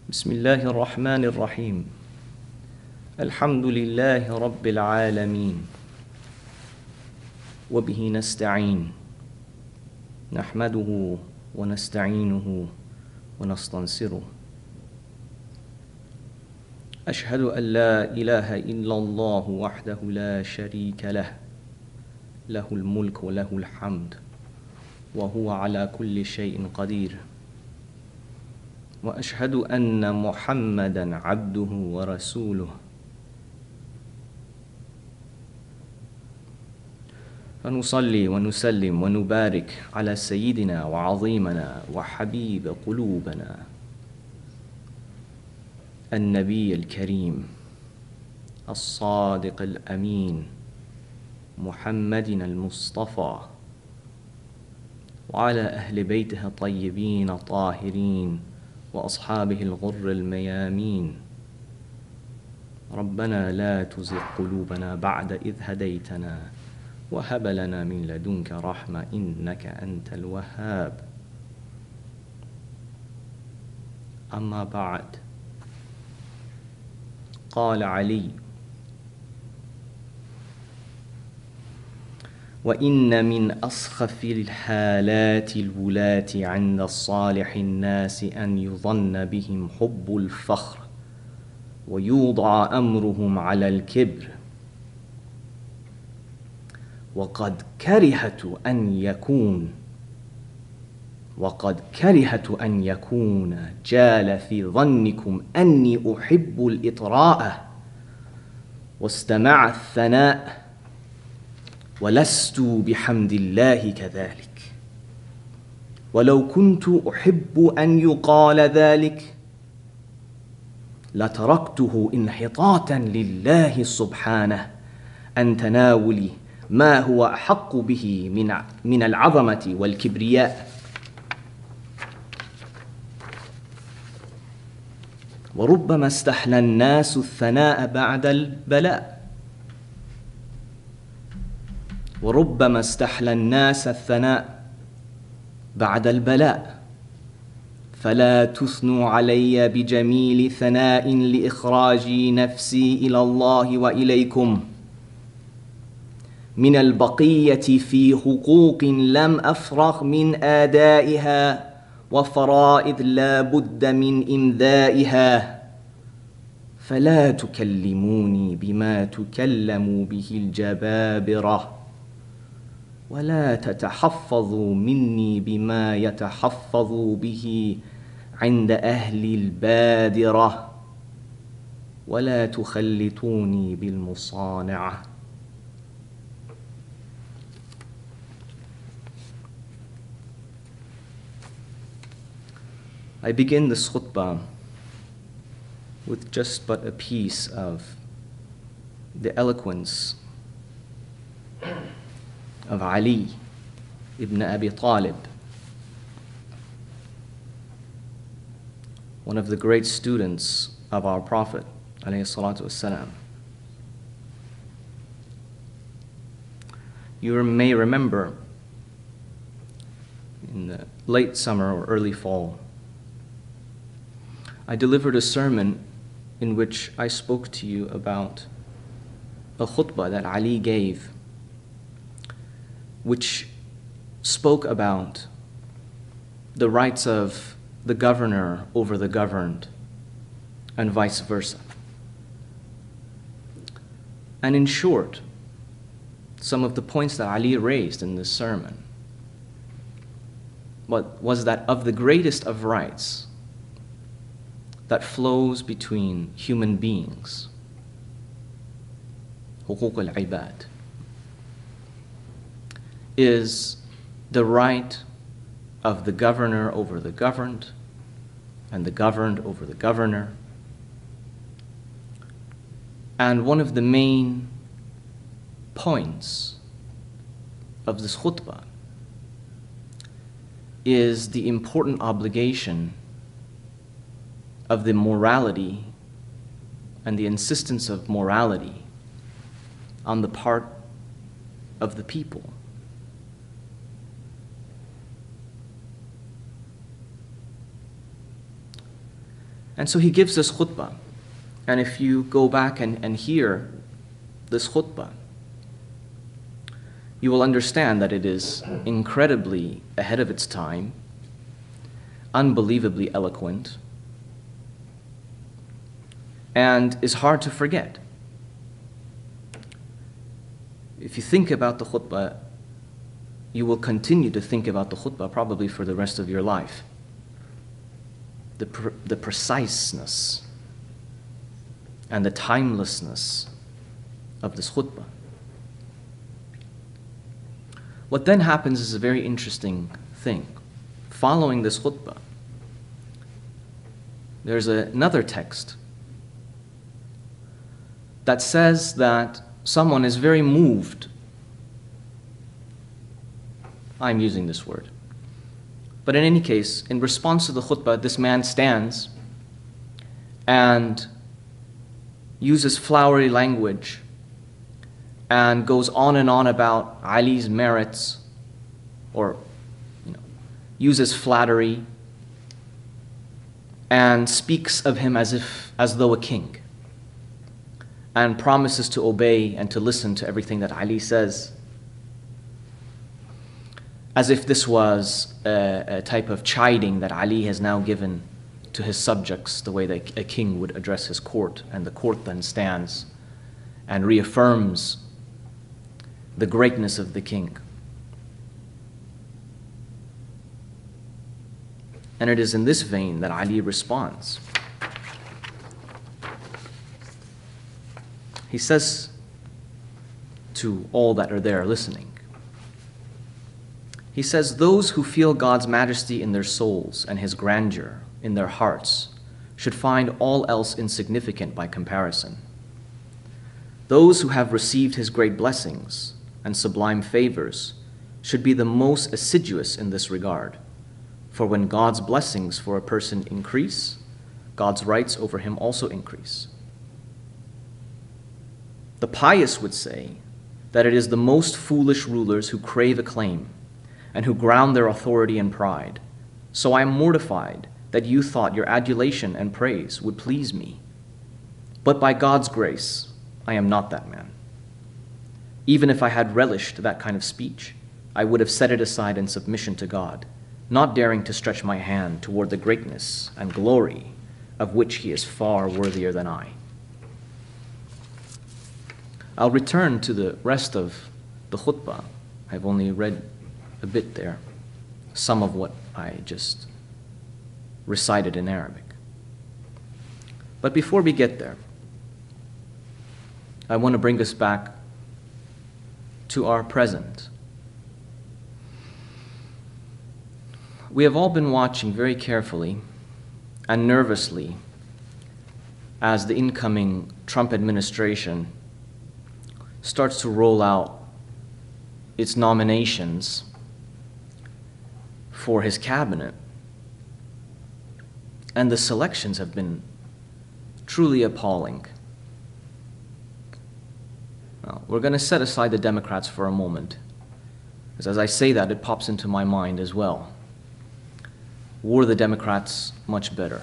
بسم الله الرحمن الرحيم. الحمد لله رب العالمين، وبه نستعين، نحمده ونستعينه ونستنصره. أشهد أن لا إله إلا الله وحده لا شريك له، له الملك وله الحمد وهو على كل شيء قدير. وأشهد أن محمدًا عبده ورسوله. فنصلي ونسلم ونبارك على سيدنا وعظيمنا وحبيب قلوبنا النبي الكريم الصادق الأمين محمد المصطفى، وعلى أهل بيته الطيبين الطاهرين وأصحابه الغر الميامين. ربنا لا تزغ قلوبنا بعد إذ هديتنا وهب لنا من لدنك رحمة إنك أنت الوهاب. أما بعد، قال علي: وإن من أسخف الحالات الولاة عند الصالح الناس أن يظن بهم حب الفخر ويوضع أمرهم على الكبر، وقد كرهت أن يكون جال في ظنكم أني أحب الإطراء واستمع الثناء، ولست بحمد الله كذلك. ولو كنت أحب أن يقال ذلك لتركته انحطاطا لله سبحانه عن تناول ما هو أحق به من العظمة والكبرياء. وربما استحلى الناس الثناء بعد البلاء، وربما استحلى الناس الثناء بعد البلاء، فلا تثنوا علي بجميل ثناء لإخراج نفسي إلى الله وإليكم من البقية في حقوق لم أفرغ من آدائها وفرائض لا بد من إمضائها. فلا تكلموني بما تكلم به الجبابرة، ولا تتحفظوا مني بما يتحفظ به عند أهل البادرة، ولا تخلطوني بالمصانعة. I begin this khutbah with just but a piece of the eloquence of Ali ibn Abi Talib, one of the great students of our Prophet ﷺ. You may remember in the late summer or early fall, I delivered a sermon in which I spoke to you about a khutbah that Ali gave, which spoke about the rights of the governor over the governed and vice versa. And in short, some of the points that Ali raised in this sermon was that of the greatest of rights that flows between human beings, حقوق العباد, is the right of the governor over the governed and the governed over the governor. And one of the main points of this khutbah is the important obligation of the morality and the insistence of morality on the part of the people. And so he gives this khutbah. And if you go back and hear this khutbah, you will understand that it is incredibly ahead of its time, unbelievably eloquent, and is hard to forget. If you think about the khutbah, you will continue to think about the khutbah probably for the rest of your life. The preciseness and the timelessness of this khutbah. What then happens is a very interesting thing. Following this khutbah, there's another text that says that someone is very moved. I'm using this word. But in any case, in response to the khutbah, this man stands and uses flowery language and goes on and on about Ali's merits, or uses flattery and speaks of him as though a king, and promises to obey and to listen to everything that Ali says, as if this was a type of chiding that Ali has now given to his subjects, the way that a king would address his court, and the court then stands and reaffirms the greatness of the king. And it is in this vein that Ali responds. He says to all that are there listening, he says, "Those who feel God's majesty in their souls and his grandeur in their hearts should find all else insignificant by comparison. Those who have received his great blessings and sublime favors should be the most assiduous in this regard. For when God's blessings for a person increase, God's rights over him also increase. The pious would say that it is the most foolish rulers who crave acclaim and who ground their authority in pride. So I am mortified that you thought your adulation and praise would please me. But by God's grace, I am not that man. Even if I had relished that kind of speech, I would have set it aside in submission to God, not daring to stretch my hand toward the greatness and glory of which he is far worthier than I." I'll return to the rest of the khutbah. I've only read a bit there, some of what I just recited in Arabic. But before we get there, I want to bring us back to our present. We have all been watching very carefully and nervously as the incoming Trump administration starts to roll out its nominations for his cabinet. And the selections have been truly appalling. Now, we're going to set aside the Democrats for a moment, because as I say that, it pops into my mind as well. Were the Democrats much better?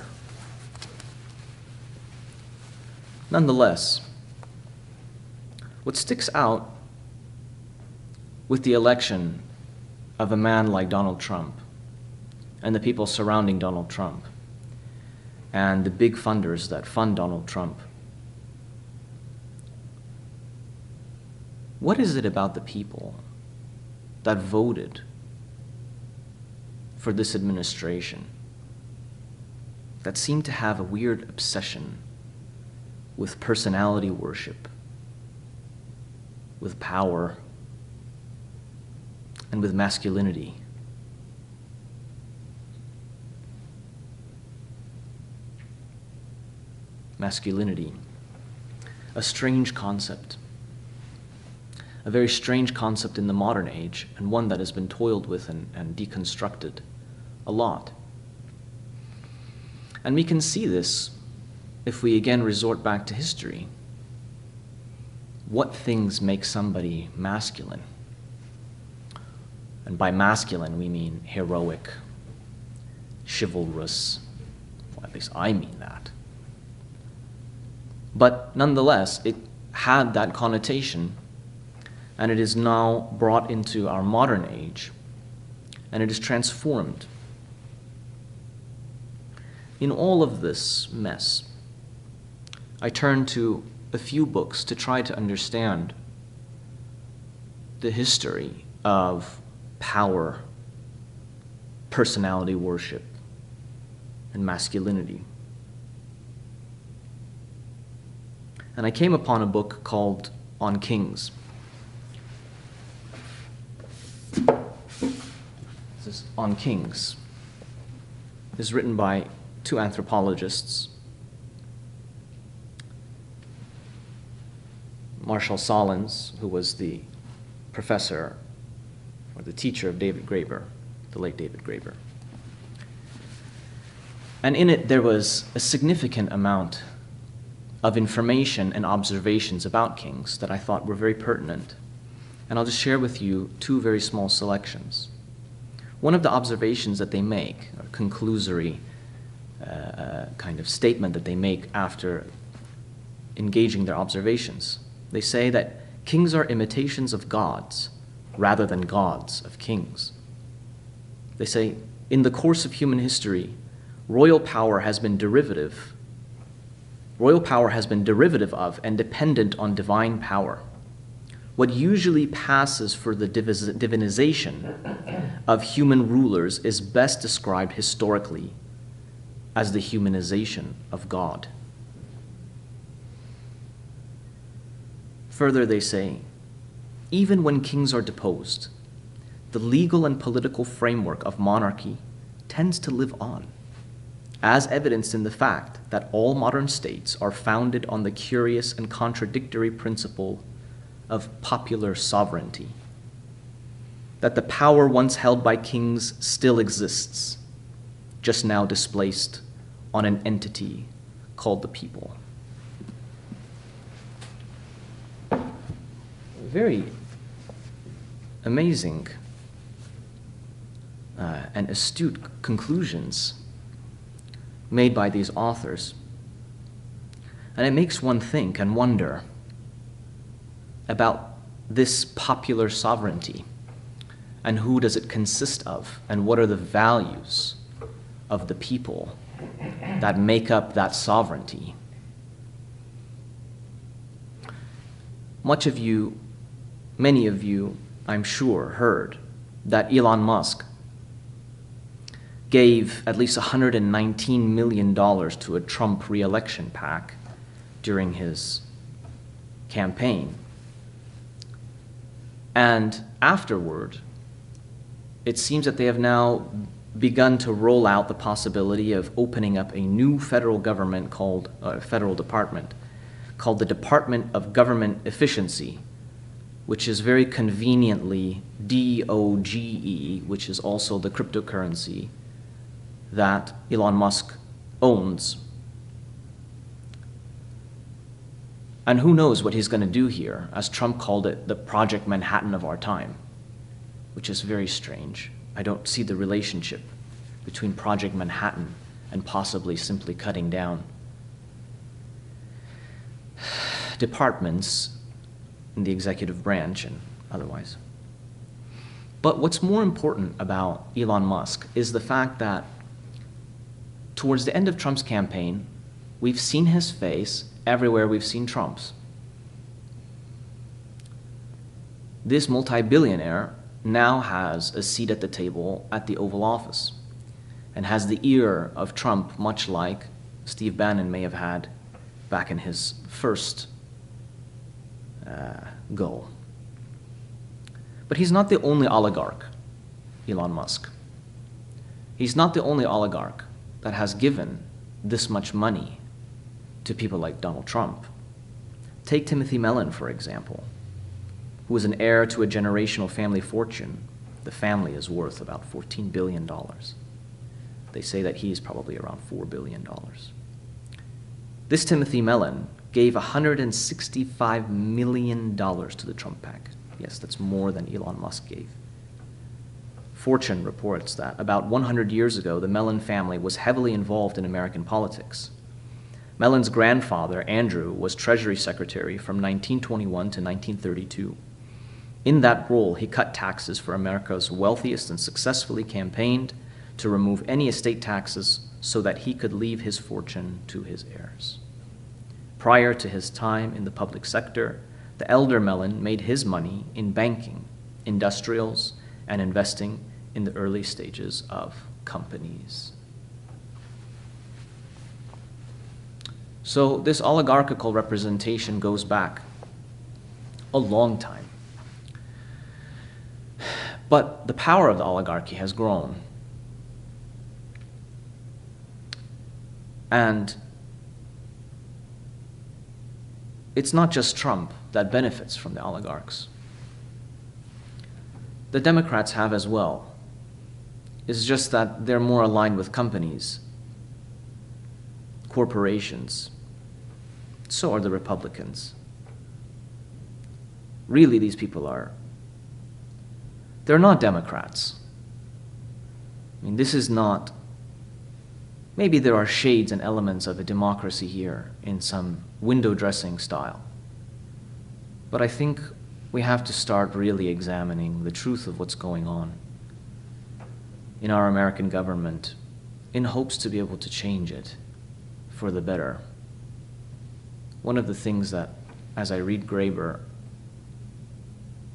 Nonetheless, what sticks out with the election of a man like Donald Trump and the people surrounding Donald Trump and the big funders that fund Donald Trump, what is it about the people that voted for this administration that seem to have a weird obsession with personality worship, with power, and with masculinity? Masculinity, a strange concept, a very strange concept in the modern age, and one that has been toiled with and deconstructed a lot. And we can see this if we again resort back to history. What things make somebody masculine? And by masculine, we mean heroic, chivalrous, At least I mean that. But nonetheless, it had that connotation, and it is now brought into our modern age, and it is transformed. In all of this mess, I turn to a few books to try to understand the history of power, personality worship, and masculinity. And I came upon a book called On Kings. This is On Kings. It is written by two anthropologists, Marshall Solins, who was the professor or the teacher of David Graeber, the late David Graeber. And in it, there was a significant amount of information and observations about kings that I thought were very pertinent. And I'll just share with you two very small selections. One of the observations that they make, a conclusory kind of statement that they make after engaging their observations, they say that kings are imitations of gods rather than gods of kings. They say, in the course of human history, royal power has been derivative of and dependent on divine power. What usually passes for the divinization of human rulers is best described historically as the humanization of God. Further, they say, even when kings are deposed, the legal and political framework of monarchy tends to live on, as evidenced in the fact that all modern states are founded on the curious and contradictory principle of popular sovereignty, that the power once held by kings still exists, just now displaced on an entity called the people. Very amazing and astute conclusions made by these authors. And it makes one think and wonder about this popular sovereignty and who does it consist of and what are the values of the people that make up that sovereignty. Many of you, I'm sure, heard that Elon Musk gave at least $119 million to a Trump re-election PAC during his campaign. And afterward, it seems that they have now begun to roll out the possibility of opening up a new federal department called the Department of Government Efficiency, which is very conveniently DOGE, which is also the cryptocurrency that Elon Musk owns. And who knows what he's going to do here, as Trump called it, the Project Manhattan of our time, which is very strange. I don't see the relationship between Project Manhattan and possibly simply cutting down departments in the executive branch and otherwise. But what's more important about Elon Musk is the fact that towards the end of Trump's campaign, we've seen his face everywhere we've seen Trump's. This multi-billionaire now has a seat at the table at the Oval Office and has the ear of Trump, much like Steve Bannon may have had back in his first go. But he's not the only oligarch, Elon Musk. He's not the only oligarch that has given this much money to people like Donald Trump. Take Timothy Mellon, for example, who is an heir to a generational family fortune. The family is worth about $14 billion. They say that he's probably around $4 billion. This Timothy Mellon gave $165 million to the Trump PAC. Yes, that's more than Elon Musk gave. Fortune reports that about 100 years ago, the Mellon family was heavily involved in American politics. Mellon's grandfather, Andrew, was Treasury Secretary from 1921 to 1932. In that role, he cut taxes for America's wealthiest and successfully campaigned to remove any estate taxes so that he could leave his fortune to his heirs. Prior to his time in the public sector, the elder Mellon made his money in banking, industrials, and investing in the early stages of companies. So this oligarchical representation goes back a long time. But the power of the oligarchy has grown. And it's not just Trump that benefits from the oligarchs. The Democrats have as well. It's just that they're more aligned with companies, corporations. So are the Republicans. Really, these people they're not Democrats. I mean, this is not, maybe there are shades and elements of a democracy here in some window dressing style. But I think we have to start really examining the truth of what's going on in our American government in hopes to be able to change it for the better. One of the things that, as I read Graeber,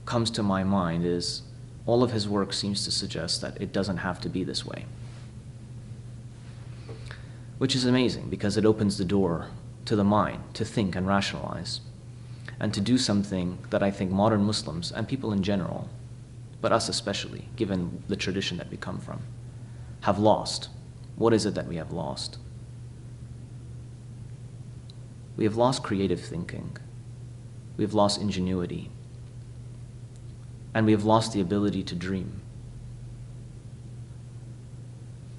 comes to my mind is all of his work seems to suggest that it doesn't have to be this way. Which is amazing because it opens the door to the mind to think and rationalize and to do something that I think modern Muslims and people in general, but us especially, given the tradition that we come from, have lost. What is it that we have lost? We have lost creative thinking. We have lost ingenuity. And we have lost the ability to dream.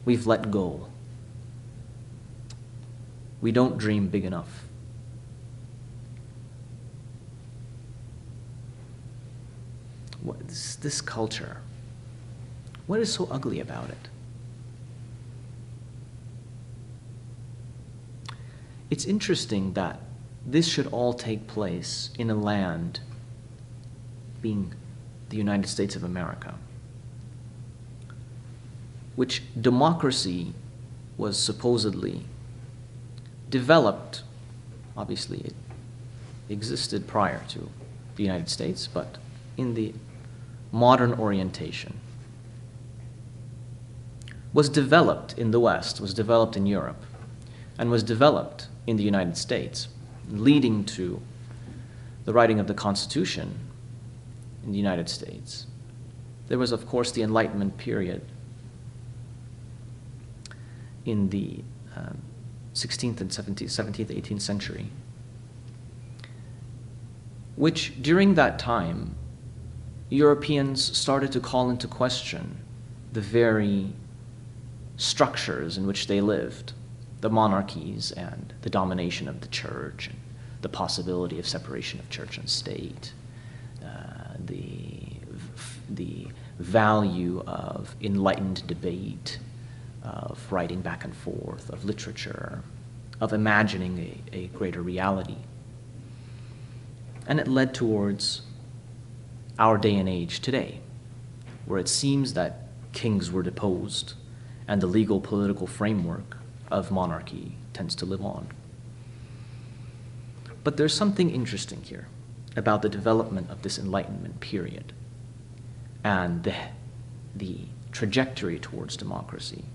We've let go. We don't dream big enough. This culture, what is so ugly about it? It's interesting that this should all take place in a land being the United States of America, which democracy was supposedly developed. Obviously, it existed prior to the United States, but in the modern orientation, was developed in the West, was developed in Europe, and was developed in the United States, leading to the writing of the Constitution in the United States. There was, of course, the Enlightenment period in the 16th and 17th, 18th century, which during that time, Europeans started to call into question the very structures in which they lived, the monarchies and the domination of the church, and the possibility of separation of church and state, the value of enlightened debate, of writing back and forth, of literature, of imagining a greater reality. And it led towards our day and age today, where it seems that kings were deposed and the legal political framework of monarchy tends to live on. But there's something interesting here about the development of this Enlightenment period and the trajectory towards democracy.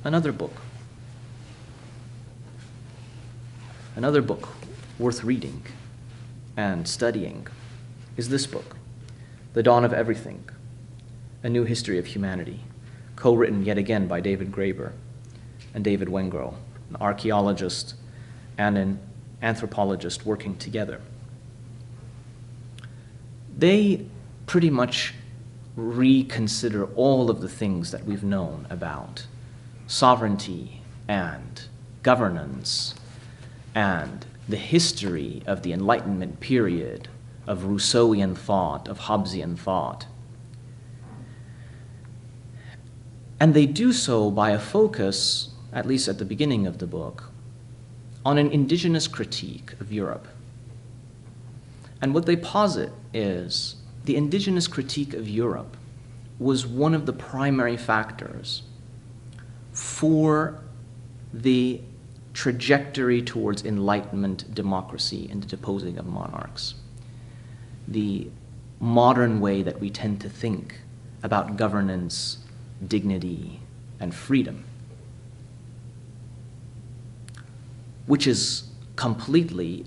Another book worth reading and studying is this book, The Dawn of Everything, A New History of Humanity, co-written yet again by David Graeber and David Wengrow, an archaeologist and an anthropologist working together. They pretty much reconsider all of the things that we've known about sovereignty and governance and the history of the Enlightenment period, of Rousseauian thought, of Hobbesian thought. And they do so by a focus, at least at the beginning of the book, on an indigenous critique of Europe. And what they posit is the indigenous critique of Europe was one of the primary factors for the trajectory towards Enlightenment democracy and the deposing of monarchs. The modern way that we tend to think about governance, dignity, and freedom, which is completely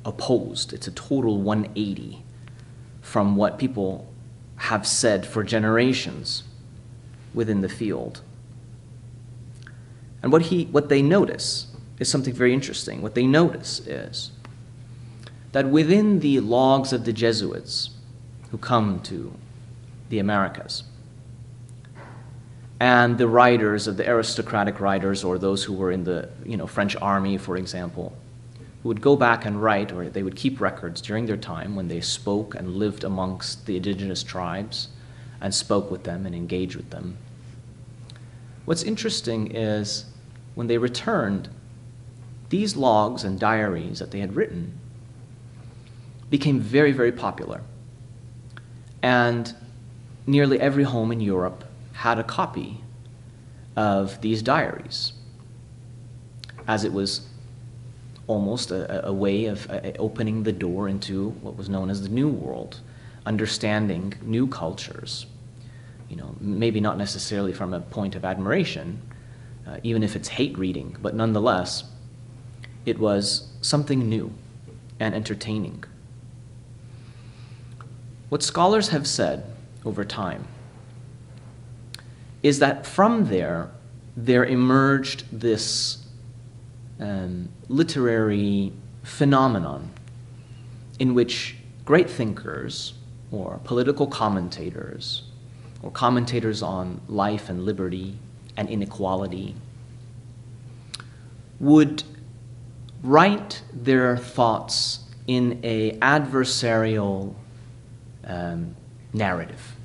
opposed. It's a total 180 from what people have said for generations within the field. And what they notice is something very interesting. What they notice is that within the logs of the Jesuits who come to the Americas, and the writers of the aristocratic writers, or those who were in the French army, for example, who would go back and write, or they would keep records during their time when they spoke and lived amongst the indigenous tribes and spoke with them and engaged with them. What's interesting is when they returned, these logs and diaries that they had written became very, very popular. And nearly every home in Europe had a copy of these diaries, as it was almost a way of opening the door into what was known as the New World, understanding new cultures. Maybe not necessarily from a point of admiration, even if it's hate reading, but nonetheless, it was something new and entertaining. What scholars have said over time is that from there emerged this literary phenomenon in which great thinkers or political commentators or commentators on life and liberty and inequality would write their thoughts in an adversarial narrative.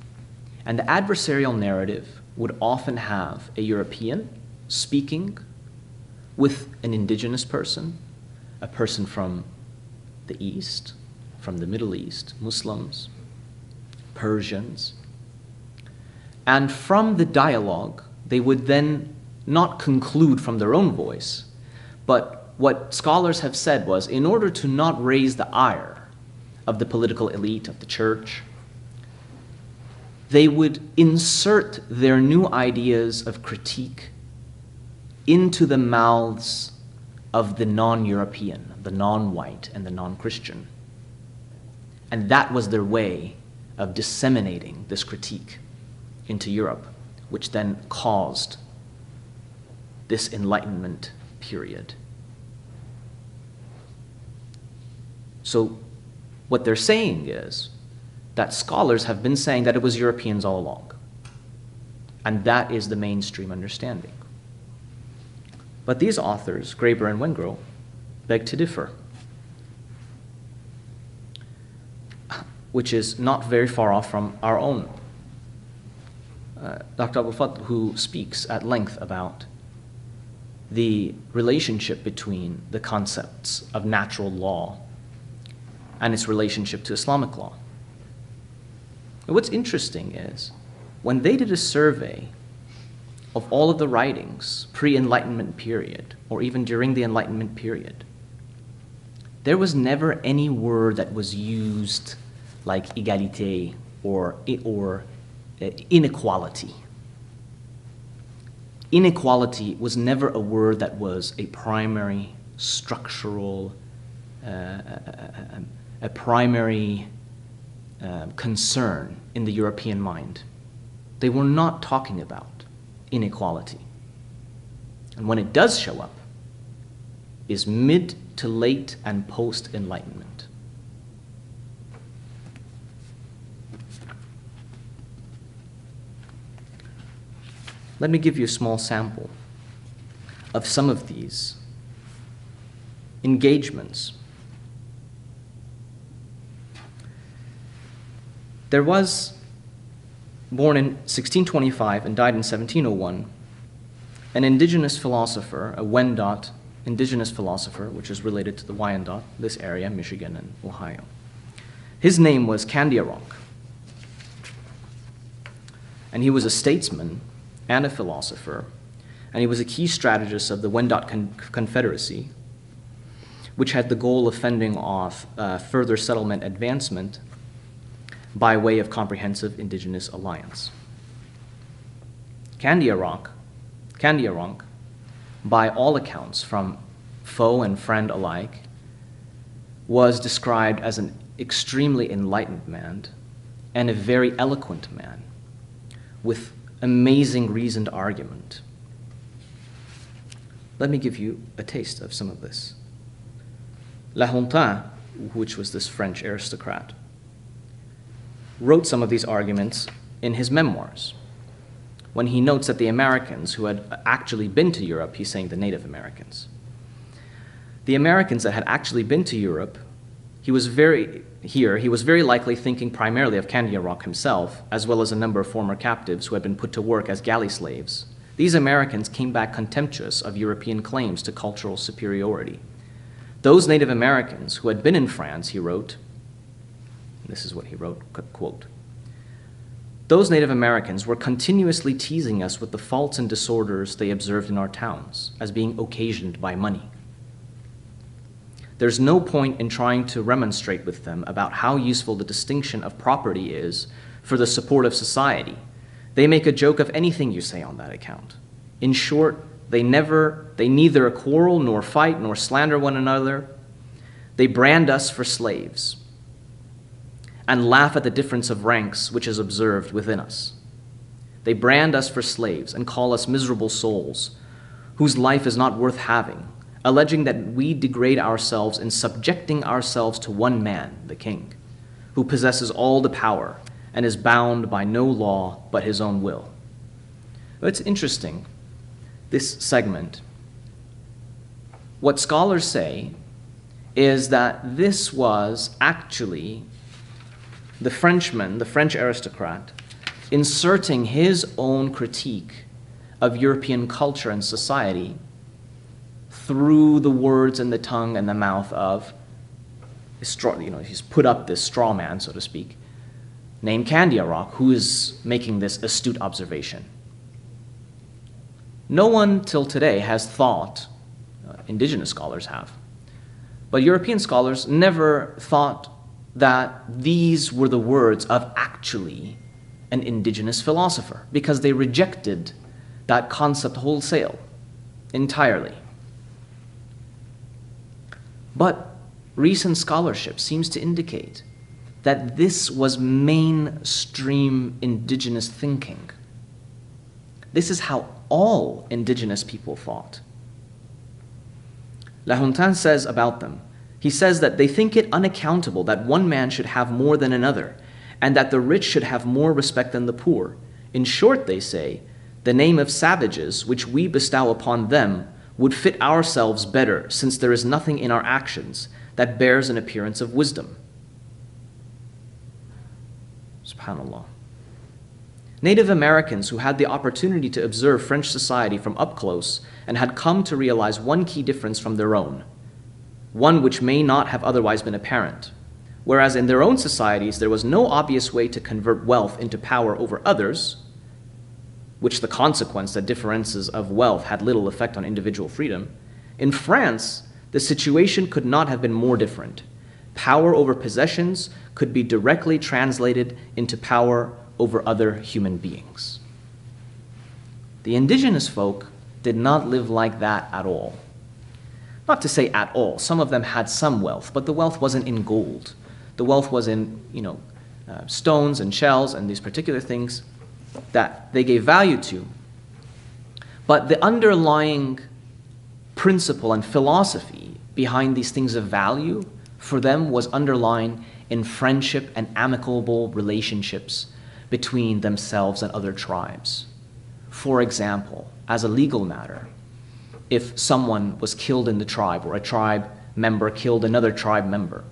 And the adversarial narrative would often have a European speaking with an indigenous person, a person from the East, from the Middle East, Muslims, Persians. And from the dialogue, they would then not conclude from their own voice, but what scholars have said was, in order to not raise the ire of the political elite, of the church, they would insert their new ideas of critique into the mouths of the non-European, the non-white, and the non-Christian. And that was their way of disseminating this critique into Europe, which then caused this Enlightenment period. So what they're saying is that scholars have been saying that it was Europeans all along. And that is the mainstream understanding. But these authors, Graeber and Wengrow, beg to differ, which is not very far off from our own. Dr. Abul Fadl, who speaks at length about the relationship between the concepts of natural law and its relationship to Islamic law. And what's interesting is, when they did a survey of all of the writings pre-Enlightenment period, or even during the Enlightenment period, there was never any word that was used like égalité or inequality. Inequality was never a word that was a primary structural, a primary concern in the European mind. They were not talking about inequality. And when it does show up, is mid to late and post-Enlightenment. Let me give you a small sample of some of these engagements. There was born in 1625 and died in 1701, an indigenous philosopher, a Wendat indigenous philosopher, which is related to the Wyandot, this area, Michigan and Ohio. His name was Candiaronk, and he was a statesman and a philosopher, and he was a key strategist of the Wendat Confederacy, which had the goal of fending off further settlement advancement by way of comprehensive indigenous alliance. Candiaronk, by all accounts, from foe and friend alike, was described as an extremely enlightened man and a very eloquent man with amazing reasoned argument. Let me give you a taste of some of this. La Hontan, which was this French aristocrat, wrote some of these arguments in his memoirs. When he notes that the Americans who had actually been to Europe, he's saying the Native Americans, the Americans that had actually been to Europe, he was very likely thinking primarily of Candiaronk himself, as well as a number of former captives who had been put to work as galley slaves. These Americans came back contemptuous of European claims to cultural superiority. Those Native Americans who had been in France, he wrote, this is what he wrote, quote, "Those Native Americans were continuously teasing us with the faults and disorders they observed in our towns as being occasioned by money. There's no point in trying to remonstrate with them about how useful the distinction of property is for the support of society. They make a joke of anything you say on that account. In short, they neither quarrel nor fight nor slander one another. They brand us for slaves and laugh at the difference of ranks which is observed within us. They brand us for slaves and call us miserable souls whose life is not worth having, alleging that we degrade ourselves in subjecting ourselves to one man, the king, who possesses all the power and is bound by no law but his own will." It's interesting, this segment. What scholars say is that this was actually the Frenchman, the French aristocrat, inserting his own critique of European culture and society through the words and the tongue and the mouth of, he's put up this straw man, so to speak, named Candiaronk, who is making this astute observation. No one till today has thought, indigenous scholars have, but European scholars never thought that these were the words of actually an indigenous philosopher, because they rejected that concept wholesale, entirely. But recent scholarship seems to indicate that this was mainstream indigenous thinking. This is how all indigenous people thought. La Hontan says about them, he says that they think it unaccountable that one man should have more than another, and that the rich should have more respect than the poor. In short, they say, the name of savages which we bestow upon them would fit ourselves better, since there is nothing in our actions that bears an appearance of wisdom. SubhanAllah. Native Americans who had the opportunity to observe French society from up close and had come to realize one key difference from their own, one which may not have otherwise been apparent. Whereas in their own societies there was no obvious way to convert wealth into power over others, which the consequence that differences of wealth had little effect on individual freedom, in France the situation could not have been more different. Power over possessions could be directly translated into power over other human beings. The indigenous folk did not live like that at all. Not to say at all. Some of them had some wealth, but the wealth wasn't in gold. The wealth was in, stones and shells and these particular things that they gave value to. But the underlying principle and philosophy behind these things of value for them was underlying in friendship and amicable relationships between themselves and other tribes. For example, as a legal matter, if someone was killed in the tribe or a tribe member killed another tribe member,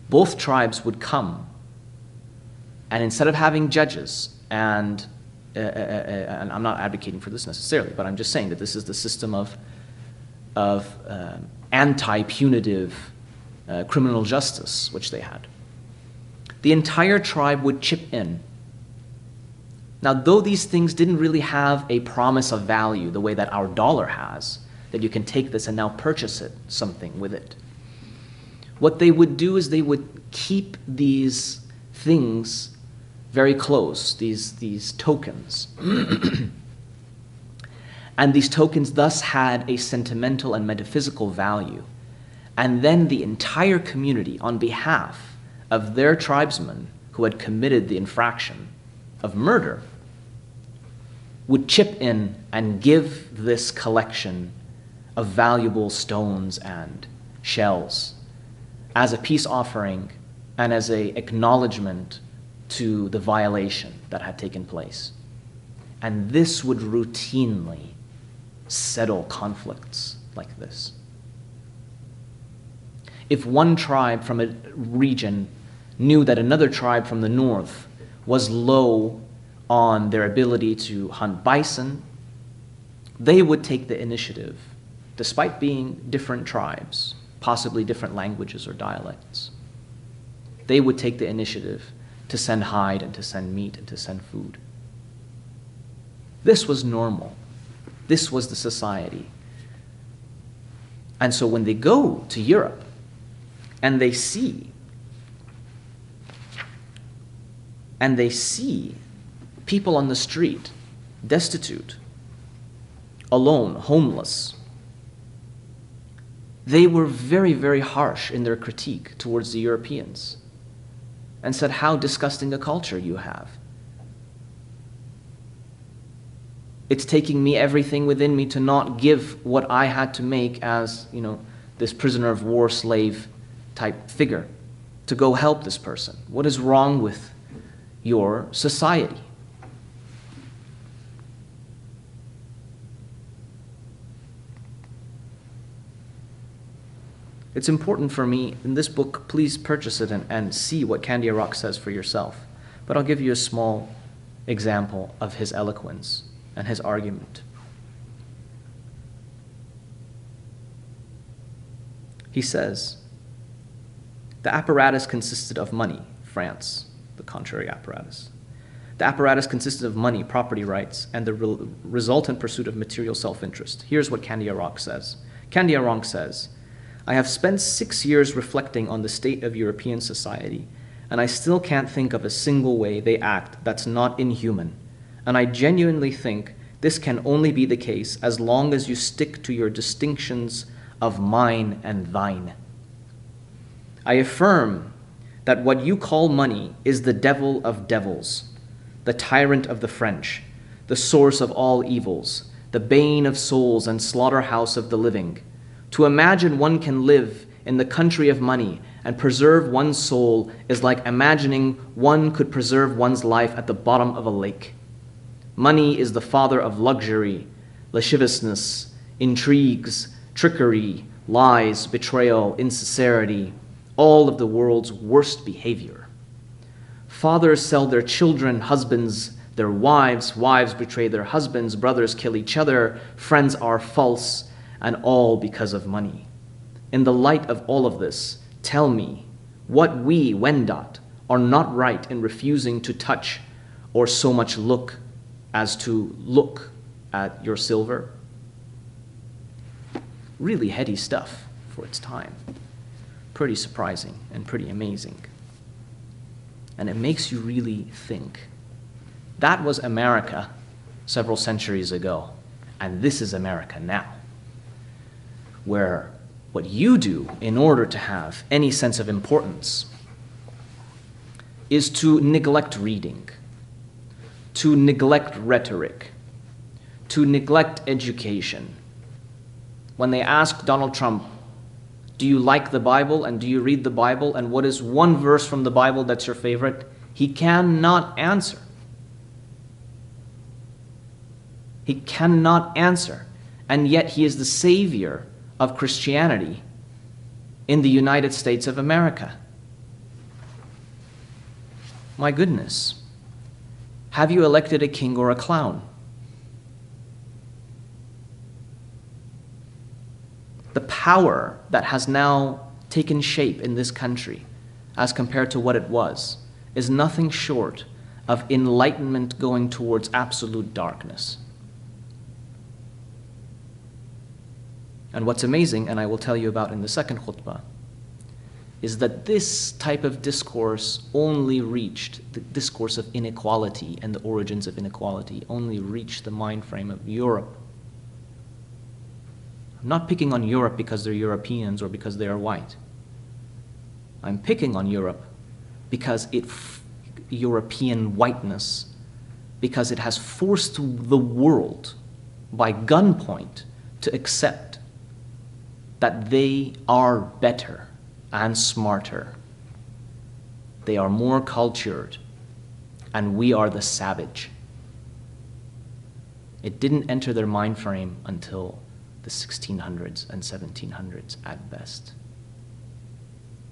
both tribes would come And instead of having judges, and I'm not advocating for this necessarily, but I'm just saying that this is the system of anti-punitive criminal justice which they had. The entire tribe would chip in. Now, though these things didn't really have a promise of value the way that our dollar has, that you can take this and now purchase something with it, what they would do is they would keep these things very close, these tokens. And these tokens thus had a sentimental and metaphysical value. And then the entire community, on behalf of their tribesmen who had committed the infraction of murder, would chip in and give this collection of valuable stones and shells as a peace offering and as an acknowledgement to the violation that had taken place. And this would routinely settle conflicts like this. If one tribe from a region knew that another tribe from the north was low on their ability to hunt bison, they would take the initiative, despite being different tribes, possibly different languages or dialects. They would take the initiative to send hide and to send meat and to send food. This was normal. This was the society. And so when they go to Europe and they see people on the street, destitute, alone, homeless, they were very, very harsh in their critique towards the Europeans and said, how disgusting a culture you have. It's taking me everything within me to not give what I had to make as, this prisoner of war slave type figure to go help this person. What is wrong with your society? It's important for me, in this book, please purchase it and see what Candia Rock says for yourself. But I'll give you a small example of his eloquence and his argument. He says, the apparatus consisted of money, France, the contrary apparatus. The apparatus consisted of money, property rights, and the resultant pursuit of material self-interest. Here's what Candia Rock says. Candia Rock says, I have spent 6 years reflecting on the state of European society, and I still can't think of a single way they act that's not inhuman. And I genuinely think this can only be the case as long as you stick to your distinctions of mine and thine. I affirm that what you call money is the devil of devils, the tyrant of the French, the source of all evils, the bane of souls and slaughterhouse of the living. To imagine one can live in the country of money and preserve one's soul is like imagining one could preserve one's life at the bottom of a lake. Money is the father of luxury, lasciviousness, intrigues, trickery, lies, betrayal, insincerity, all of the world's worst behavior. Fathers sell their children, husbands their wives, wives betray their husbands, brothers kill each other, friends are false, and all because of money. In the light of all of this, tell me what we, Wendat, are not right in refusing to touch or so much look as to look at your silver. Really heady stuff for its time. Pretty surprising and pretty amazing. And it makes you really think. That was America several centuries ago, and this is America now, where what you do in order to have any sense of importance is to neglect reading, to neglect rhetoric, to neglect education. When they ask Donald Trump, do you like the Bible and do you read the Bible and what is one verse from the Bible that's your favorite? He cannot answer. He cannot answer. And yet he is the savior of Christianity in the United States of America. My goodness, have you elected a king or a clown? The power that has now taken shape in this country, as compared to what it was, is nothing short of enlightenment going towards absolute darkness. And what's amazing, and I will tell you about in the second khutbah, is that this type of discourse only reached, the discourse of inequality and the origins of inequality, only reached the mind frame of Europe. I'm not picking on Europe because they're Europeans or because they are white. I'm picking on Europe because European whiteness, because it has forced the world by gunpoint to accept that they are better and smarter. They are more cultured, and we are the savage. It didn't enter their mind frame until the 1600s and 1700s at best.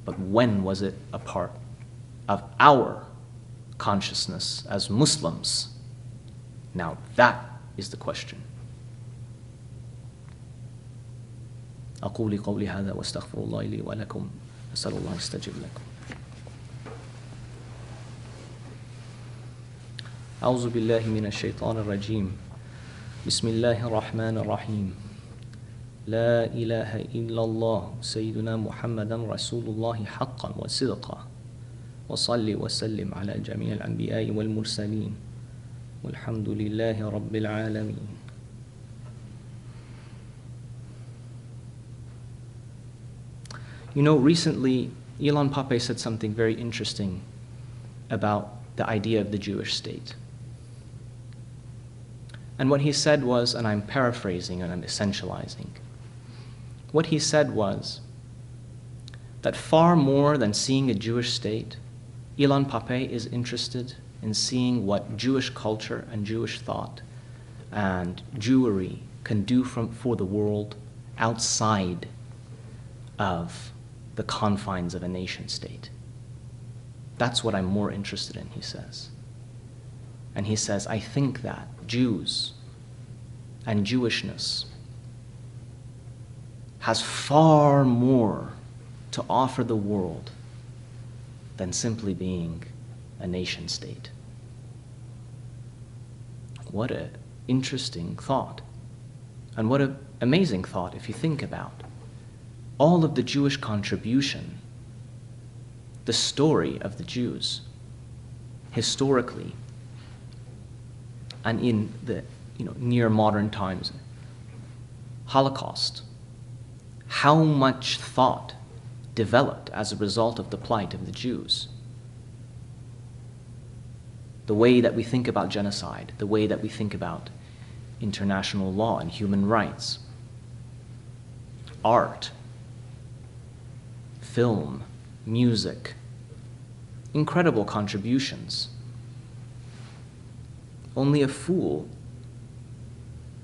But when was it a part of our consciousness as Muslims? Now that is the question. أقول قولي هذا واستغفر الله لي ولكم أسأل الله يستجب لكم. أعوذ بالله من الشيطان الرجيم. بسم الله الرحمن الرحيم. لا إله إلا الله سيدنا محمد رسول الله حقا وصدقا وصلي وسلم على جميع الأنبياء والمرسلين والحمد لله رب العالمين. You know, recently, Ilan Pape said something very interesting about the idea of the Jewish state. And what he said was, and I'm paraphrasing and I'm essentializing, what he said was that far more than seeing a Jewish state, Ilan Pape is interested in seeing what Jewish culture and Jewish thought and Jewry can do for the world outside of the confines of a nation state. That's what I'm more interested in, he says. And he says, I think that Jews and Jewishness has far more to offer the world than simply being a nation state. What an interesting thought. And what an amazing thought if you think about all of the Jewish contribution, the story of the Jews, historically, and in the near modern times, Holocaust, how much thought developed as a result of the plight of the Jews. The way that we think about genocide, the way that we think about international law and human rights, art, film, music, incredible contributions. Only a fool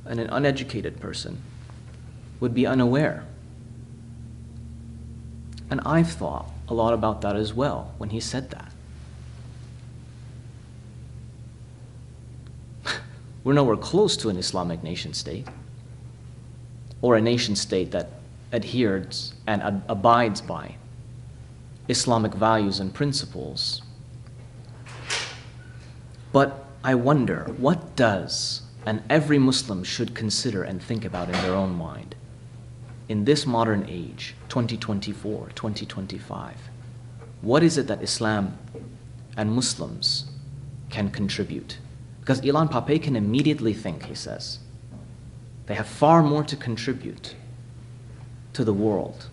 and an uneducated person would be unaware. And I've thought a lot about that as well when he said that. We're nowhere close to an Islamic nation state, or a nation state that adheres and abides by Islamic values and principles. But I wonder, what does, and every Muslim should consider and think about in their own mind, in this modern age, 2024, 2025, what is it that Islam and Muslims can contribute? Because Ilan Pape can immediately think, he says, they have far more to contribute to the world.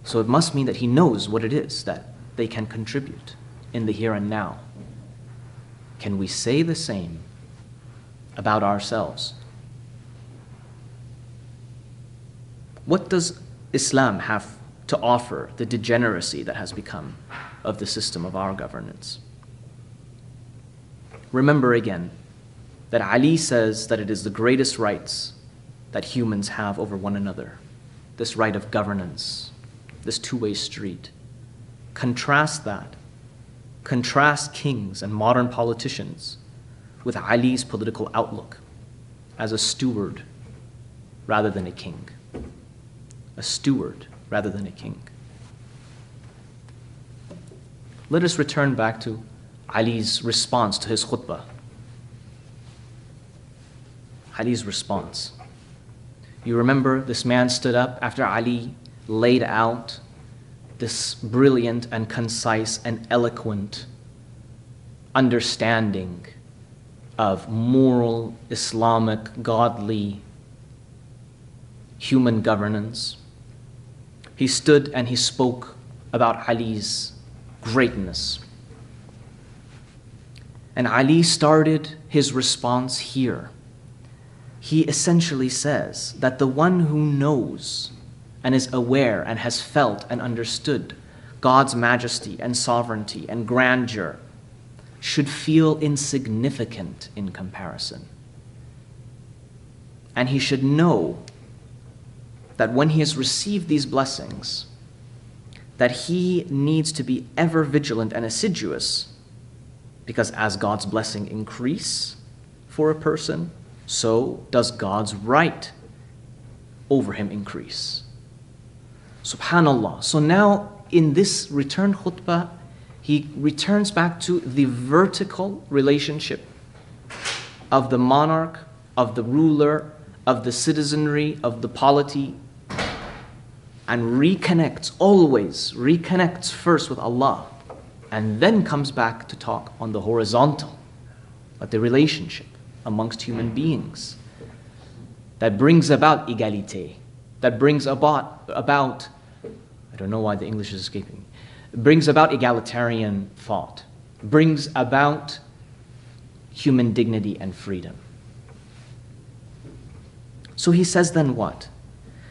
So it must mean that he knows what it is that they can contribute in the here and now. Can we say the same about ourselves? What does Islam have to offer the degeneracy that has become of the system of our governance? Remember again that Ali says that it is the greatest rights that humans have over one another, this right of governance, this two-way street. Contrast that contrast kings and modern politicians with Ali's political outlook as a steward rather than a king. A steward rather than a king. Let us return back to Ali's response to his khutbah. Ali's response. You remember this man stood up after Ali laid out this brilliant and concise and eloquent understanding of moral, Islamic, godly, human governance. He stood and he spoke about Ali's greatness. And Ali started his response here. He essentially says that the one who knows and is aware and has felt and understood God's majesty and sovereignty and grandeur should feel insignificant in comparison. And he should know that when he has received these blessings, that he needs to be ever vigilant and assiduous, because as God's blessing increase for a person, so does God's right over him increase. Subhanallah. So now in this return khutbah, he returns back to the vertical relationship of the monarch, of the ruler, of the citizenry, of the polity, and always reconnects first with Allah, and then comes back to talk on the horizontal, at the relationship amongst human beings that brings about égalité, that brings about I don't know why the English is escaping me, brings about egalitarian thought, brings about human dignity and freedom. So he says then what?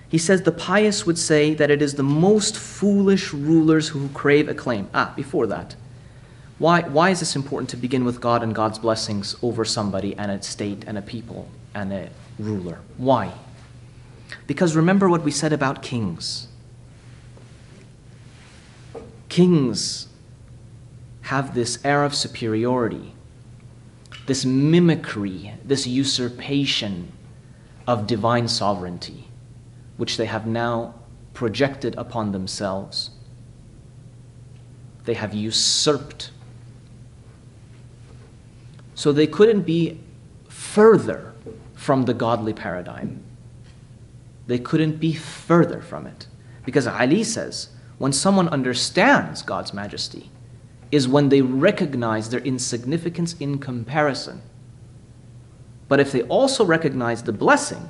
He says the pious would say that it is the most foolish rulers who crave acclaim. Before that, why is this important to begin with God and God's blessings over somebody and a state and a people and a ruler? Why? Because remember what we said about kings. Kings have this air of superiority, this mimicry, this usurpation of divine sovereignty, which they have now projected upon themselves. They have usurped. So they couldn't be further from the godly paradigm. They couldn't be further from it. Because Ali says, when someone understands God's majesty, is when they recognize their insignificance in comparison. But if they also recognize the blessing,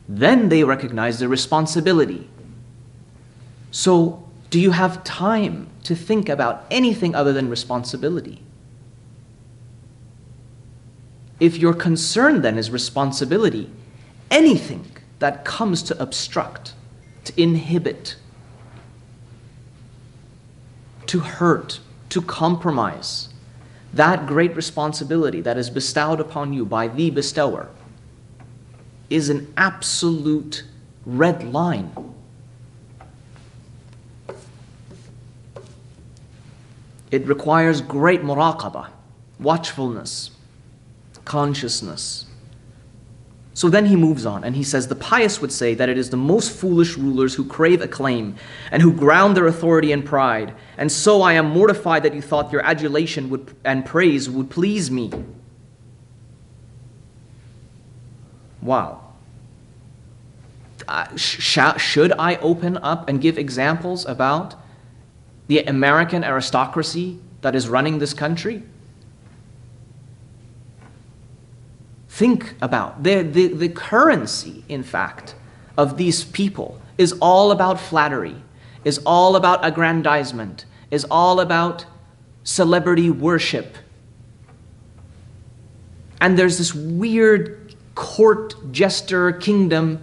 then they recognize their responsibility. So, do you have time to think about anything other than responsibility? If your concern then is responsibility, anything that comes to obstruct, to inhibit, to hurt, to compromise that great responsibility that is bestowed upon you by the bestower is an absolute red line. It requires great muraqabah, watchfulness, consciousness. So then he moves on and he says, the pious would say that it is the most foolish rulers who crave acclaim and who ground their authority in pride. And so I am mortified that you thought your adulation and praise would please me. Wow. Should I open up and give examples about the American aristocracy that is running this country? Think about the currency, in fact, of these people is all about flattery, is all about aggrandizement, is all about celebrity worship. And there's this weird court jester kingdom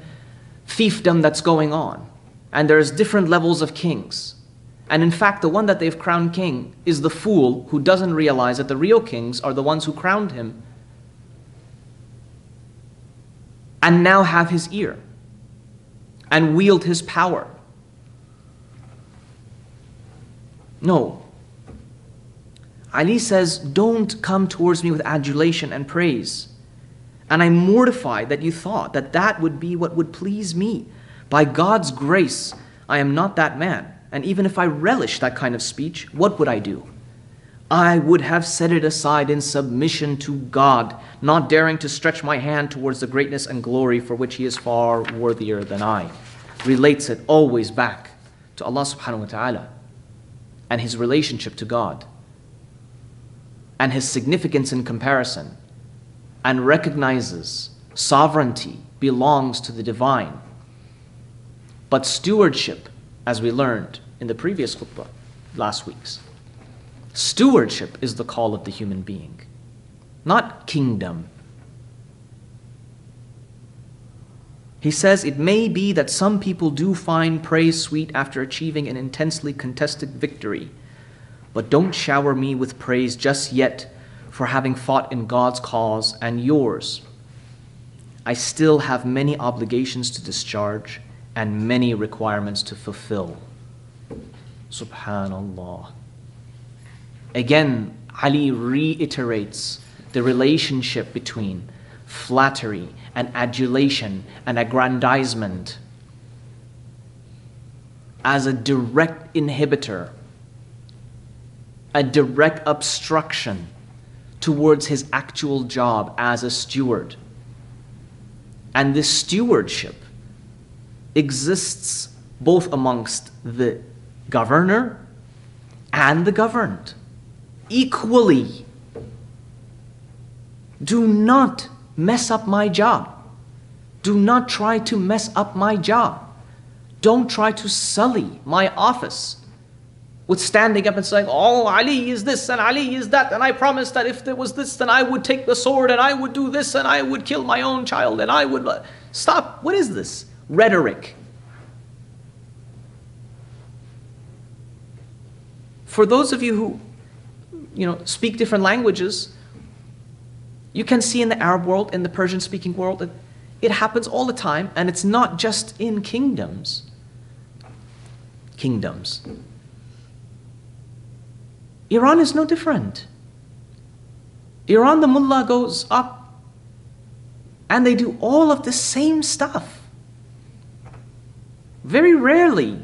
fiefdom that's going on. And there's different levels of kings. And in fact, the one that they've crowned king is the fool who doesn't realize that the real kings are the ones who crowned him and now have his ear and wield his power. Ali says, don't come towards me with adulation and praise. And I'm mortified that you thought that that would be what would please me. By God's grace, I am not that man. And even if I relish that kind of speech, what would I do? I would have set it aside in submission to God, not daring to stretch my hand towards the greatness and glory for which He is far worthier than I. Relates it always back to Allah subhanahu wa ta'ala and His relationship to God and His significance in comparison, and recognizes sovereignty belongs to the divine. But stewardship, as we learned in the previous khutbah last week's, stewardship is the call of the human being, not kingdom. He says, it may be that some people do find praise sweet after achieving an intensely contested victory, but don't shower me with praise just yet for having fought in God's cause and yours. I still have many obligations to discharge and many requirements to fulfill. Subhanallah. Again, Ali reiterates the relationship between flattery and adulation and aggrandizement as a direct inhibitor, a direct obstruction towards his actual job as a steward. And this stewardship exists both amongst the governor and the governed equally. Do not mess up my job. Do not try to mess up my job. Don't try to sully my office with standing up and saying, oh, Ali is this and Ali is that, and I promised that if there was this, then I would take the sword and I would do this and I would kill my own child and I would... Stop. What is this? Rhetoric. For those of you who, speak different languages, you can see in the Arab world, in the Persian-speaking world, it happens all the time, and it's not just in kingdoms. Iran is no different. Iran, the mullah goes up and they do all of the same stuff. Very rarely,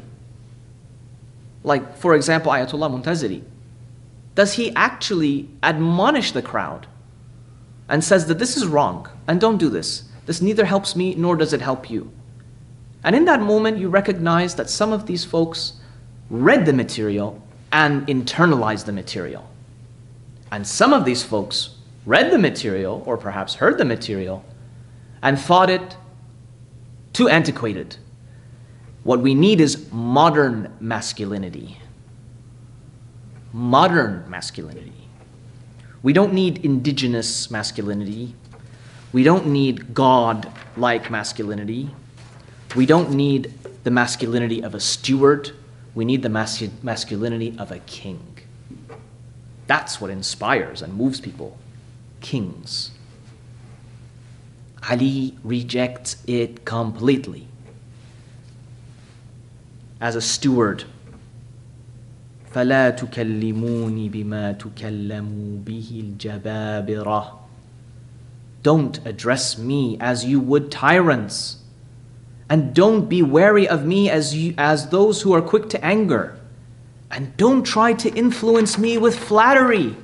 like for example Ayatollah Muntaziri, does he actually admonish the crowd and says that this is wrong and don't do this. This neither helps me nor does it help you. And in that moment you recognize that some of these folks read the material and internalized the material. And some of these folks read the material, or perhaps heard the material, and thought it too antiquated. What we need is modern masculinity. Modern masculinity. We don't need indigenous masculinity. We don't need God-like masculinity. We don't need the masculinity of a steward. We need the masculinity of a king. That's what inspires and moves people. Kings. Ali rejects it completely. As a steward, فَلَا تُكَلِّمُونِ بِمَا تُكَلَّمُوا بِهِ الْجَبَابِرَةِ. Don't address me as you would tyrants. And don't be wary of me as those who are quick to anger. And don't try to influence me with flattery.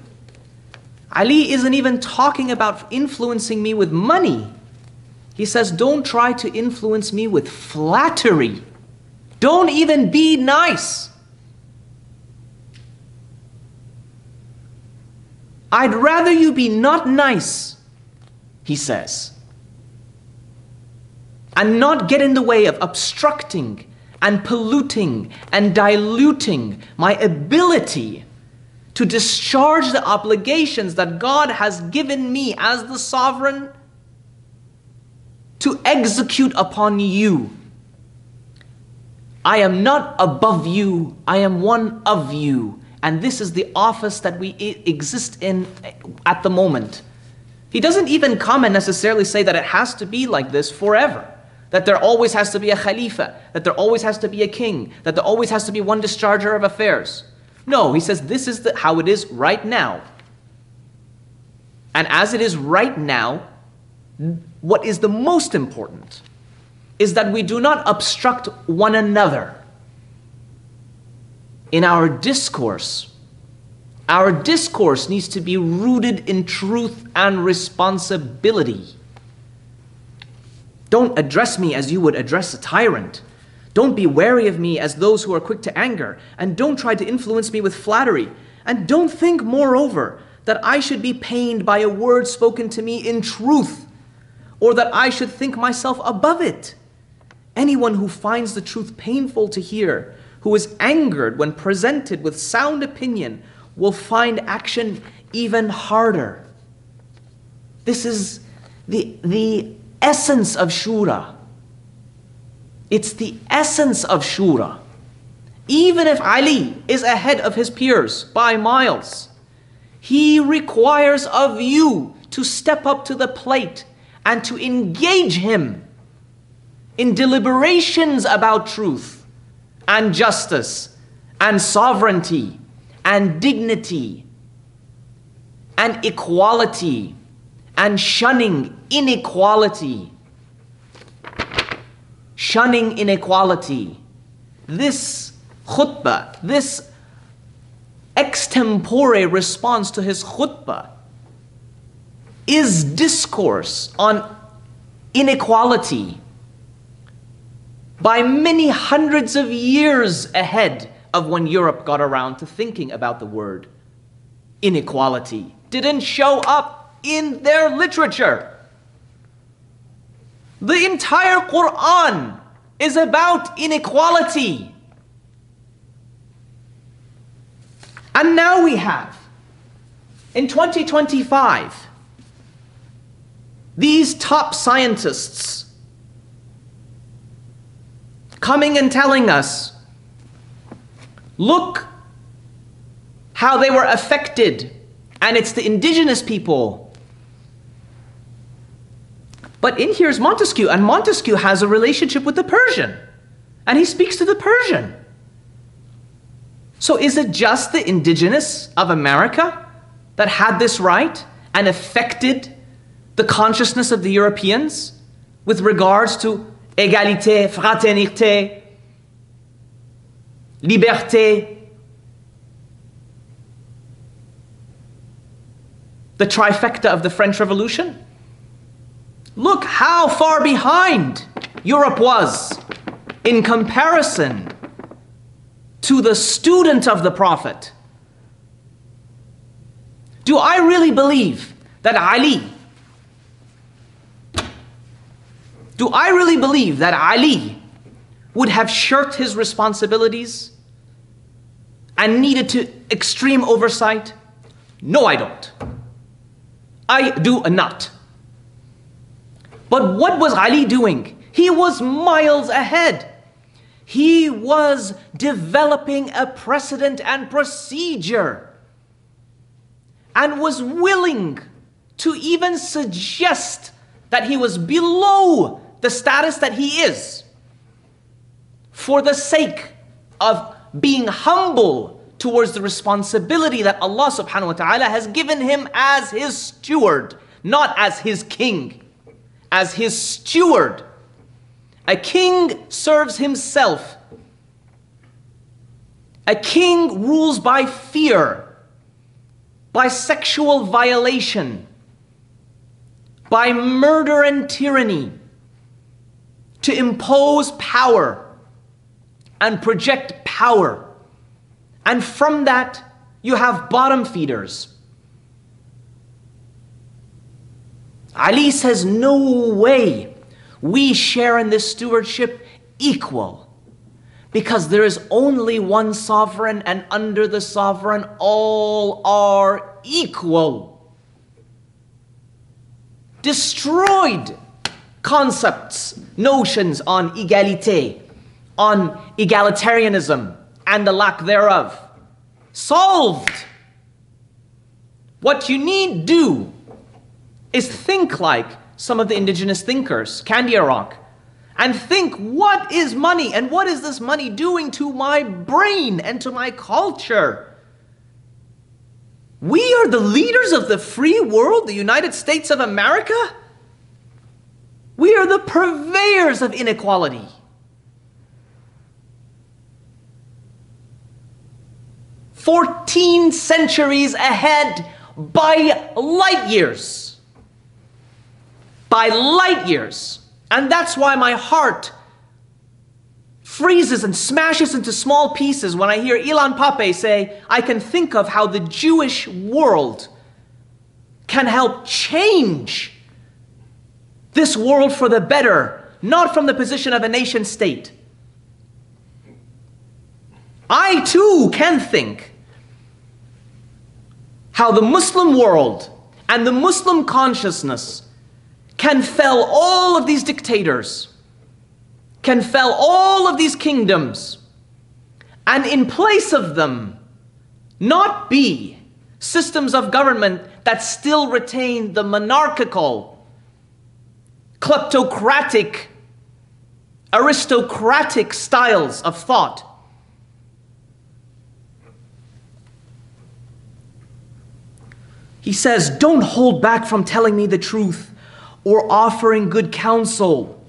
Ali isn't even talking about influencing me with money. He says, don't try to influence me with flattery. Don't even be nice. I'd rather you be not nice, he says, and not get in the way of obstructing and polluting and diluting my ability to discharge the obligations that God has given me as the sovereign to execute upon you. I am not above you, I am one of you. And this is the office that we exist in at the moment. He doesn't even come and necessarily say that it has to be like this forever. That there always has to be a khalifa, that there always has to be a king, that there always has to be one discharger of affairs. No, he says this is how it is right now. And as it is right now, what is the most important is that we do not obstruct one another in our discourse. Our discourse needs to be rooted in truth and responsibility. Don't address me as you would address a tyrant. Don't be wary of me as those who are quick to anger, and don't try to influence me with flattery. And don't think, moreover, that I should be pained by a word spoken to me in truth, or that I should think myself above it. Anyone who finds the truth painful to hear, who is angered when presented with sound opinion, will find action even harder. This is the essence of shura. It's the essence of shura. Even if Ali is ahead of his peers by miles, he requires of you to step up to the plate and to engage him in deliberations about truth and justice and sovereignty and dignity and equality and shunning inequality. Shunning inequality. This khutbah, this extempore response to his khutbah is discourse on inequality by many hundreds of years ahead of when Europe got around to thinking about the word inequality. Didn't show up in their literature. The entire Quran is about inequality. And now we have, in 2025, these top scientists coming and telling us, look how they were affected, and it's the indigenous people. But in here is Montesquieu, and Montesquieu has a relationship with the Persian, and he speaks to the Persian. So is it just the indigenous of America that had this right and affected the consciousness of the Europeans with regards to égalité, fraternité, liberté, the trifecta of the French Revolution? Look how far behind Europe was in comparison to the student of the Prophet. Do I really believe that Ali would have shirked his responsibilities and needed to extreme oversight? No, I don't. I do not. But what was Ali doing? He was miles ahead. He was developing a precedent and procedure and was willing to even suggest that he was below the status that he is for the sake of being humble towards the responsibility that Allah subhanahu wa ta'ala has given him as his steward, not as his king, as his steward. A king serves himself. A king rules by fear, by sexual violation, by murder and tyranny, to impose power and project power. And from that, you have bottom feeders. Ali says, no way. We share in this stewardship equal, because there is only one sovereign, and under the sovereign all are equal. Destroyed concepts, notions on égalité, on egalitarianism and the lack thereof. Solved. What you need do is think like some of the indigenous thinkers, Candia Rock, and think, what is money and what is this money doing to my brain and to my culture? We are the leaders of the free world, the United States of America. We are the purveyors of inequality. "14 centuries ahead by light years." By light years. And that's why my heart freezes and smashes into small pieces when I hear Ilan Pape say, I can think of how the Jewish world can help change this world for the better, not from the position of a nation state. I too can think how the Muslim world and the Muslim consciousness can fell all of these dictators, can fell all of these kingdoms, and in place of them, not be systems of government that still retain the monarchical, kleptocratic, aristocratic styles of thought. He says, don't hold back from telling me the truth or offering good counsel.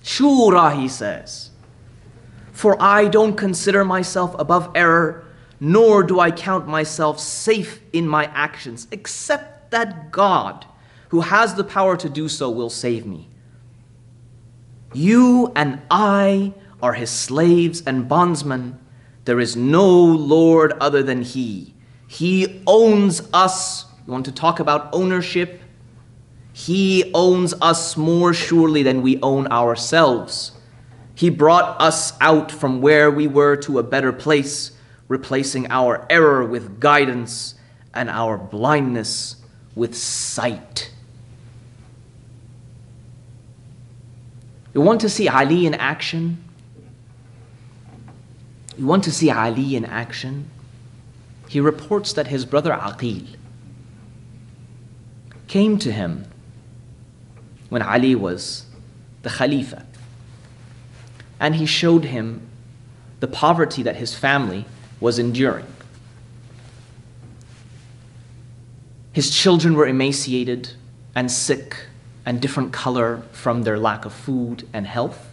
Shura, he says, for I don't consider myself above error, nor do I count myself safe in my actions, except that God, who has the power to do so, will save me. You and I are his slaves and bondsmen. There is no Lord other than he. He owns us. You want to talk about ownership? He owns us more surely than we own ourselves. He brought us out from where we were to a better place, replacing our error with guidance and our blindness with sight. You want to see Ali in action? You want to see Ali in action? He reports that his brother Aqil came to him when Ali was the Khalifa, and he showed him the poverty that his family was enduring. His children were emaciated and sick and different color from their lack of food and health.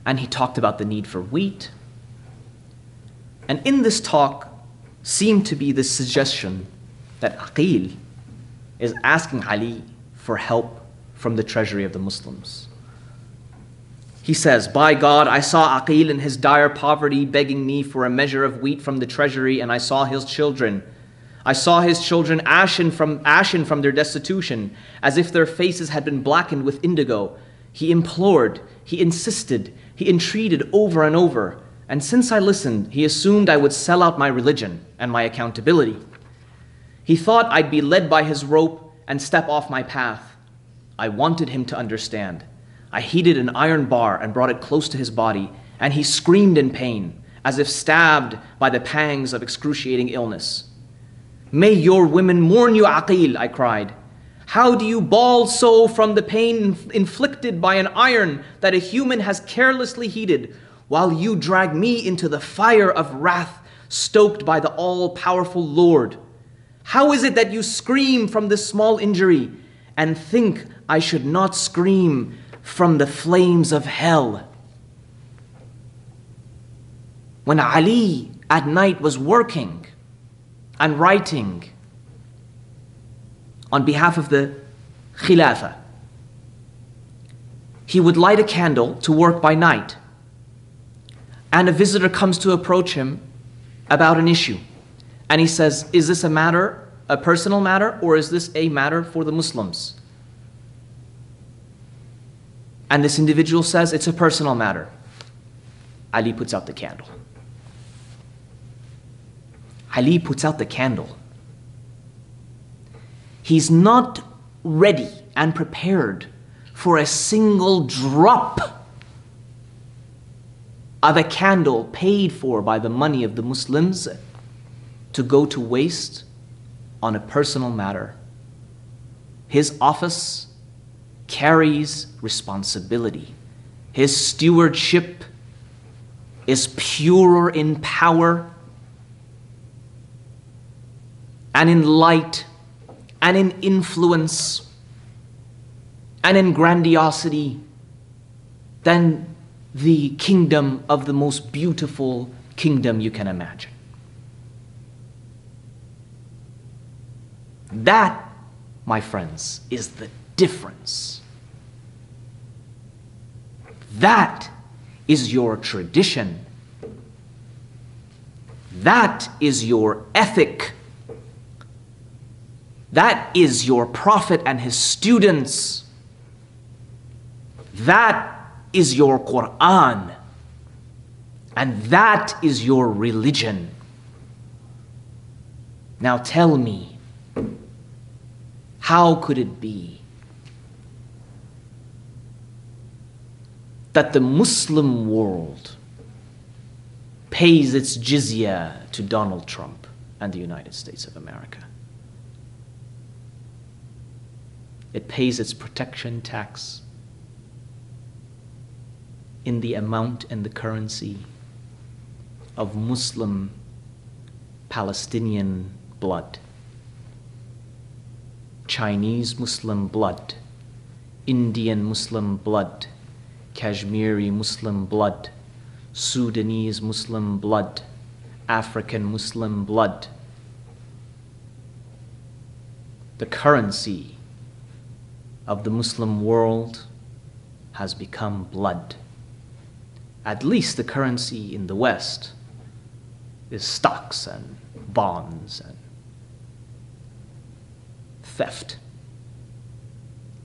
And he talked about the need for wheat. And in this talk seemed to be this suggestion that Aqil is asking Ali for help from the treasury of the Muslims. He says, by God, I saw Aqil in his dire poverty begging me for a measure of wheat from the treasury, and I saw his children. I saw his children ashen from their destitution, as if their faces had been blackened with indigo. He implored, he insisted, he entreated over and over. And since I listened, he assumed I would sell out my religion and my accountability. He thought I'd be led by his rope and step off my path. I wanted him to understand. I heated an iron bar and brought it close to his body, and he screamed in pain, as if stabbed by the pangs of excruciating illness. May your women mourn you, Aqil, I cried. How do you bawl so from the pain inflicted by an iron that a human has carelessly heated, while you drag me into the fire of wrath stoked by the all-powerful Lord? How is it that you scream from this small injury and think I should not scream from the flames of hell? When Ali at night was working and writing on behalf of the Khilafah, he would light a candle to work by night, and a visitor comes to approach him about an issue. And he says, is this a personal matter, or is this a matter for the Muslims? And this individual says, it's a personal matter. Ali puts out the candle. Ali puts out the candle. He's not ready and prepared for a single drop of a candle paid for by the money of the Muslims to go to waste on a personal matter. His office carries responsibility. His stewardship is purer in power and in light and in influence and in grandiosity than the kingdom of the most beautiful kingdom you can imagine. That, my friends, is the difference. That is your tradition. That is your ethic. That is your prophet and his students. That is your Quran. And that is your religion. Now tell me, how could it be that the Muslim world pays its jizya to Donald Trump and the United States of America? It pays its protection tax in the amount and the currency of Muslim Palestinian blood, Chinese Muslim blood, Indian Muslim blood, Kashmiri Muslim blood, Sudanese Muslim blood, African Muslim blood. The currency of the Muslim world has become blood. At least the currency in the West is stocks and bonds and theft.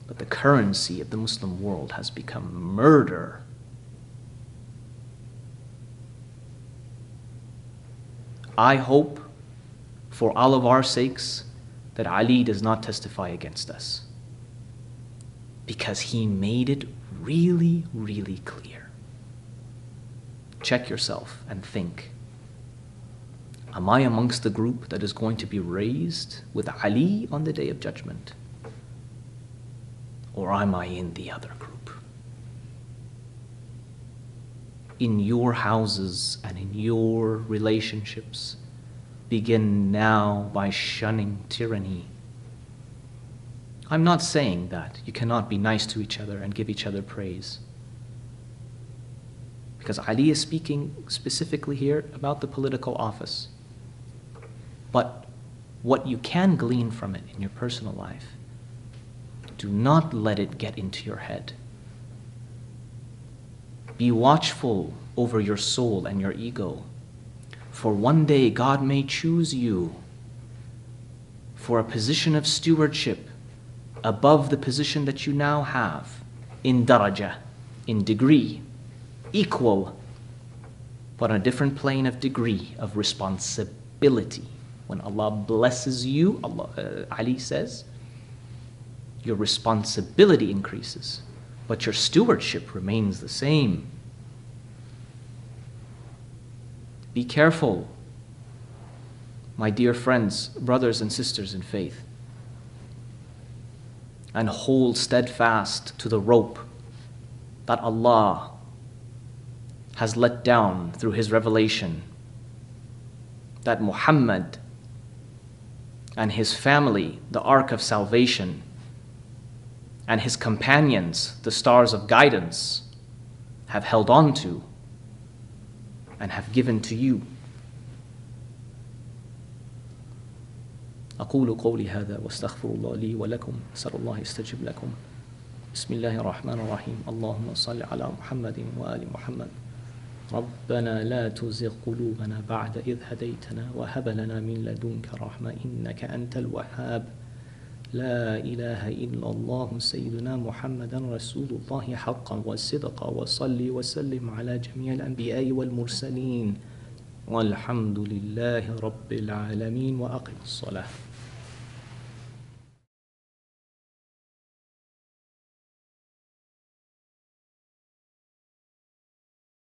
But the currency of the Muslim world has become murder. I hope, for all of our sakes, that Ali does not testify against us, because he made it really, really clear. Check yourself and think, am I amongst the group that is going to be raised with Ali on the Day of Judgment? Or am I in the other group? In your houses and in your relationships, begin now by shunning tyranny. I'm not saying that you cannot be nice to each other and give each other praise, because Ali is speaking specifically here about the political office. But what you can glean from it in your personal life, do not let it get into your head. Be watchful over your soul and your ego, for one day God may choose you for a position of stewardship above the position that you now have, in daraja, in degree, equal, but on a different plane of degree of responsibility. When Allah blesses you, Ali says, your responsibility increases, but your stewardship remains the same. Be careful, my dear friends, brothers and sisters in faith, and hold steadfast to the rope that Allah has let down through His revelation, that Muhammad and his family, the Ark of Salvation, and his companions, the stars of guidance, have held on to and have given to you. أقول قولي هذا واستغفر الله لي ولكم أسأل الله يستجب لكم. بسم الله الرحمن الرحيم. اللهم صل على محمد وآل محمد. ربنا لا تزغ قلوبنا بعد إذ هديتنا وهب لنا من لدنك رحمة إنك أنت الوهاب. لا إله إلا الله سيدنا محمد رسول الله حقا والصدق وصلي وسلم على جميع الأنبياء والمرسلين والحمد لله رب العالمين وأقم الصلاة.